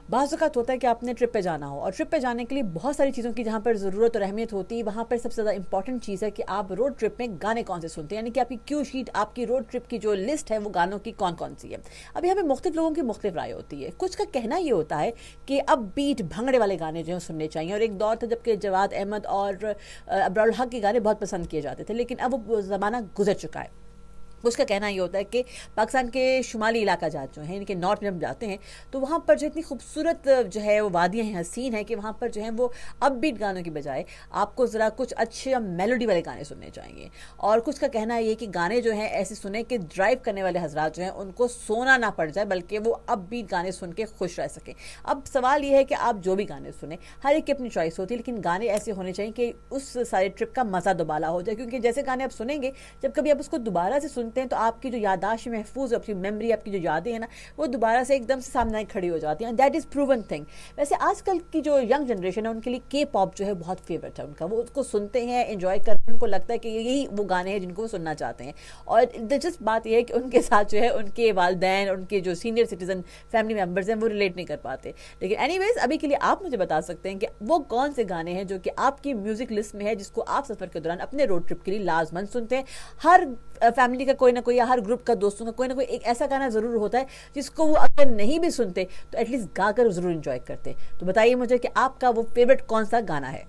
बाज़ औक़ात होता है कि आपने ट्रिप पे जाना हो और ट्रिप पे जाने के लिए बहुत सारी चीज़ों की जहाँ पर ज़रूरत और अहमियत होती है, वहाँ पर सबसे ज़्यादा इंपॉर्टेंट चीज़ है कि आप रोड ट्रिप में गाने कौन से सुनते हैं, यानी कि आपकी क्यू शीट, आपकी रोड ट्रिप की जो लिस्ट है वो गानों की कौन कौन सी है। अब यहाँ पे मुख्तलिफ लोगों की मुख्तलिफ राय होती है। कुछ का कहना ये होता है कि अब बीट भंगड़े वाले गाने जो है सुनने चाहिए, और एक दौर था जबकि जवाद अहमद और अब्रार हक के गाने बहुत पसंद किए जाते थे, लेकिन अब वो ज़माना गुजर चुका है। उसका कहना ये होता है कि पाकिस्तान के शुमाली इलाका जात जो है, इनके नॉर्थ में हम जाते हैं तो वहाँ पर जो इतनी खूबसूरत जो है वो वादियाँ हैं, हसीन है कि वहाँ पर जो है वो अपबीट गानों की बजाय आपको ज़रा कुछ अच्छे मेलोडी वाले गाने सुनने चाहिए। और कुछ का कहना ये कि गाने जो हैं ऐसे सुने कि ड्राइव करने वाले हजरात जो हैं उनको सोना ना पड़ जाए, बल्कि वो अपबीट गाने सुन के खुश रह सकें। अब सवाल ये है कि आप जो भी गाने सुने, हर एक की अपनी चॉइस होती है, लेकिन गाने ऐसे होने चाहिए कि उस सारे ट्रिप का मज़ा दोबारा हो जाए, क्योंकि जैसे गाने आप सुनेंगे, जब कभी आप उसको दोबारा से सुनते हैं तो आपकी जो यादाश्त महफूज, आपकी मेमोरी, आपकी जो यादें हैं ना, वो दोबारा से एकदम से सामने खड़ी हो जाती हैं। That is proven thing. वैसे आजकल की जो यंग जनरेशन है उनके लिए के पॉप जो है बहुत फेवरेट है उनका, वो उसको सुनते हैं, एंजॉय करते हैं, उनको लगता है कि यही वो गाने हैं जिनको वो सुनना चाहते हैं। और दिलचस्प बात यह है कि उनके साथ जो है उनके वालिदैन, उनके जो सीनियर सिटीजन फैमिली मेम्बर्स हैं वो रिलेट नहीं कर पाते। लेकिन एनीवेज अभी के लिए आप मुझे बता सकते हैं कि वो कौन से गाने हैं जो कि आपकी म्यूजिक लिस्ट में है, जिसको आप सफ़र के दौरान अपने रोड ट्रिप के लिए लाजमन सुनते हैं। हर फैमिली का कोई ना कोई या हर ग्रुप का दोस्तों का कोई ना कोई एक ऐसा गाना ज़रूर होता है जिसको वो अगर नहीं भी सुनते तो एटलीस्ट गाकर ज़रूर इंजॉय करते। तो बताइए मुझे कि आपका वो फेवरेट कौन सा गाना है।